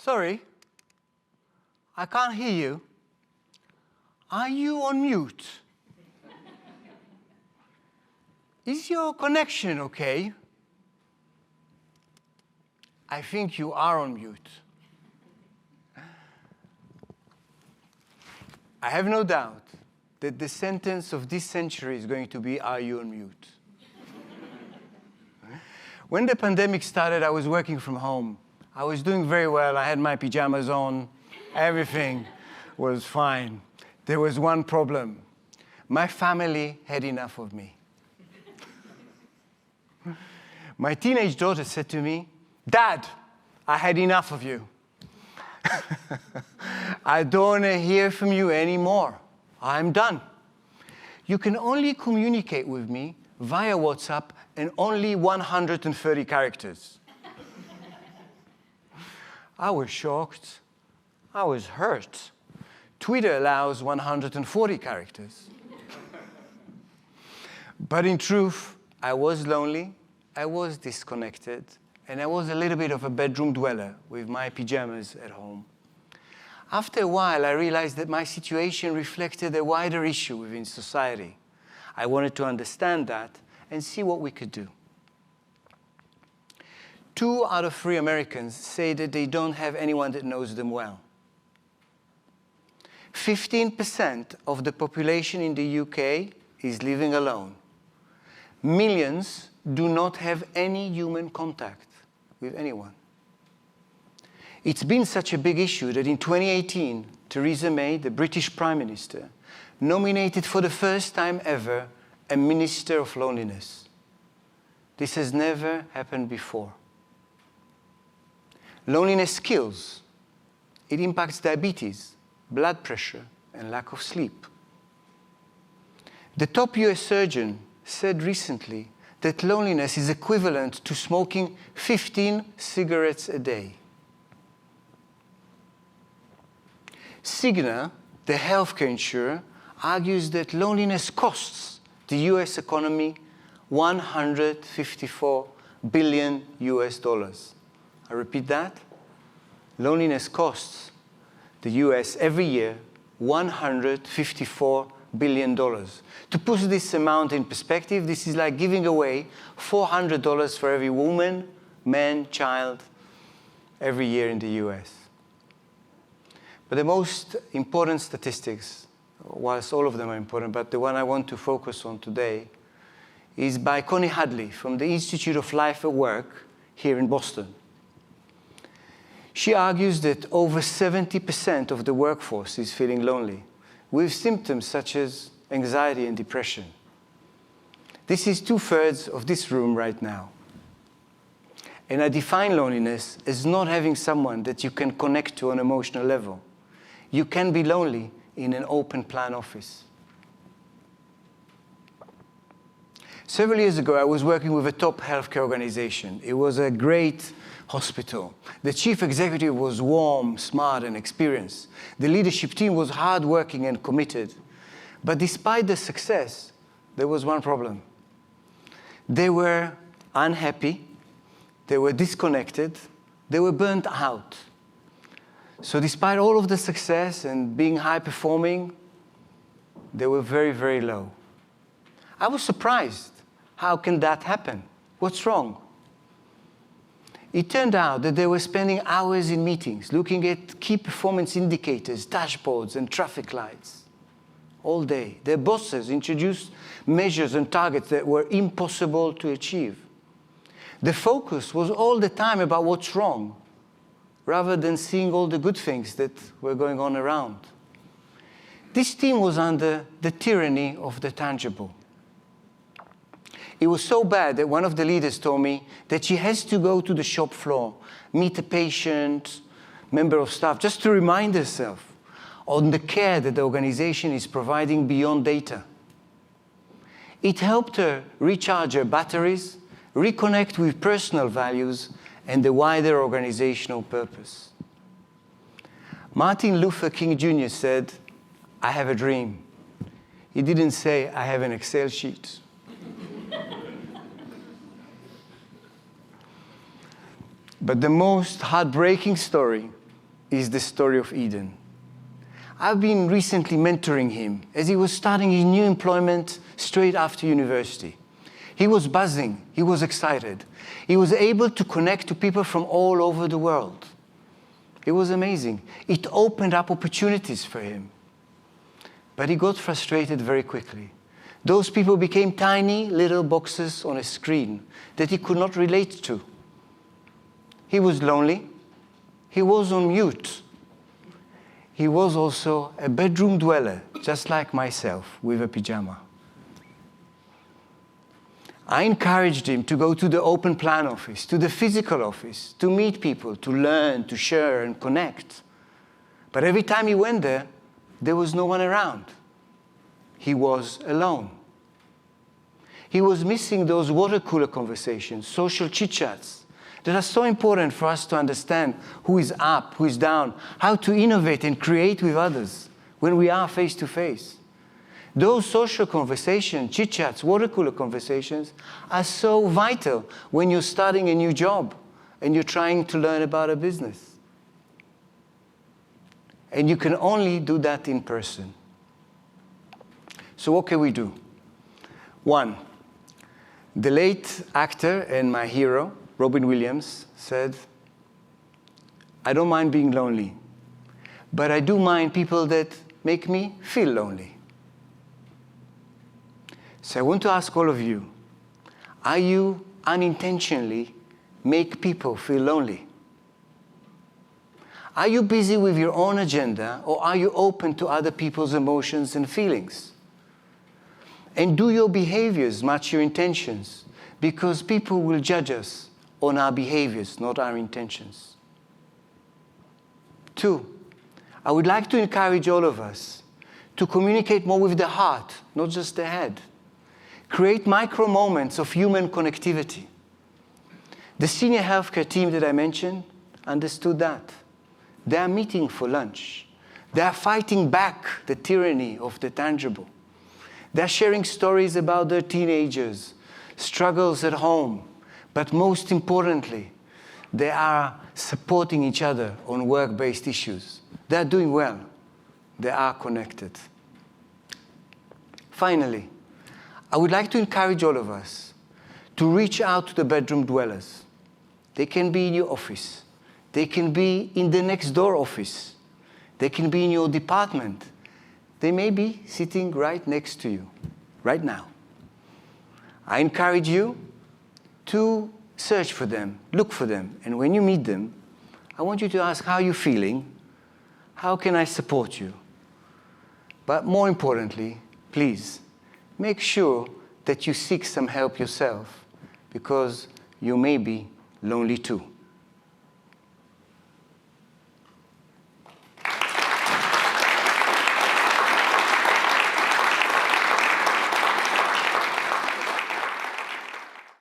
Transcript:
Sorry, I can't hear you. Are you on mute? Is your connection okay? I think you are on mute. I have no doubt that the sentence of this century is going to be, are you on mute? When the pandemic started, I was working from home. I was doing very well. I had my pajamas on. Everything was fine. There was one problem. My family had enough of me. My teenage daughter said to me, Dad, I had enough of you. I don't want to hear from you anymore. I'm done. You can only communicate with me via WhatsApp and only 130 characters. I was shocked. I was hurt. Twitter allows 140 characters. But in truth, I was lonely, I was disconnected, and I was a little bit of a bedroom dweller with my pajamas at home. After a while, I realized that my situation reflected a wider issue within society. I wanted to understand that and see what we could do. 2 out of 3 Americans say that they don't have anyone that knows them well. 15% of the population in the UK is living alone. Millions do not have any human contact with anyone. It's been such a big issue that in 2018, Theresa May, the British Prime Minister, nominated for the first time ever a Minister of Loneliness. This has never happened before. Loneliness kills. It impacts diabetes, blood pressure, and lack of sleep. The top US surgeon said recently that loneliness is equivalent to smoking 15 cigarettes a day. Cigna, the healthcare insurer, argues that loneliness costs the US economy $154 billion. I repeat that. Loneliness costs the US every year $154 billion. To put this amount in perspective, this is like giving away $400 for every woman, man, child every year in the US. But the most important statistics, whilst all of them are important, but the one I want to focus on today is by Connie Hadley from the Institute of Life at Work here in Boston. She argues that over 70% of the workforce is feeling lonely, with symptoms such as anxiety and depression. This is 2/3 of this room right now. And I define loneliness as not having someone that you can connect to on an emotional level. You can be lonely in an open plan office. Several years ago, I was working with a top healthcare organization. It was a great hospital. The chief executive was warm, smart, and experienced. The leadership team was hardworking and committed. But despite the success, there was one problem. They were unhappy, they were disconnected, they were burnt out. So despite all of the success and being high-performing, they were very, very low. I was surprised. How can that happen? What's wrong? It turned out that they were spending hours in meetings, looking at key performance indicators, dashboards, and traffic lights all day. Their bosses introduced measures and targets that were impossible to achieve. The focus was all the time about what's wrong, rather than seeing all the good things that were going on around. This team was under the tyranny of the tangible. It was so bad that one of the leaders told me that she has to go to the shop floor, meet a patient, member of staff, just to remind herself on the care that the organization is providing beyond data. It helped her recharge her batteries, reconnect with personal values, and the wider organizational purpose. Martin Luther King Jr. said, "I have a dream." He didn't say, "I have an Excel sheet." But the most heartbreaking story is the story of Eden. I've been recently mentoring him as he was starting his new employment straight after university. He was buzzing, he was excited. He was able to connect to people from all over the world. It was amazing. It opened up opportunities for him. But he got frustrated very quickly. Those people became tiny little boxes on a screen that he could not relate to. He was lonely. He was on mute. He was also a bedroom dweller, just like myself, with a pajama. I encouraged him to go to the open plan office, to the physical office, to meet people, to learn, to share, and connect. But every time he went there, there was no one around. He was alone. He was missing those water cooler conversations, social chit-chats, that are so important for us to understand who is up, who is down, how to innovate and create with others when we are face to face. Those social conversations, chit-chats, water cooler conversations are so vital when you're starting a new job and you're trying to learn about a business. And you can only do that in person. So what can we do? One, the late actor and my hero, Robin Williams, said, I don't mind being lonely, but I do mind people that make me feel lonely. So I want to ask all of you, are you unintentionally make people feel lonely? Are you busy with your own agenda, or are you open to other people's emotions and feelings? And do your behaviors match your intentions? Because people will judge us on our behaviors, not our intentions. Two, I would like to encourage all of us to communicate more with the heart, not just the head. Create micro moments of human connectivity. The senior healthcare team that I mentioned understood that. They are meeting for lunch. They are fighting back the tyranny of the tangible. They are sharing stories about their teenagers, struggles at home, but most importantly, they are supporting each other on work-based issues. They are doing well. They are connected. Finally, I would like to encourage all of us to reach out to the bedroom dwellers. They can be in your office. They can be in the next door office. They can be in your department. They may be sitting right next to you, right now. I encourage you to search for them, look for them, and when you meet them, I want you to ask, how are you feeling? How can I support you? But more importantly, please, make sure that you seek some help yourself, because you may be lonely too.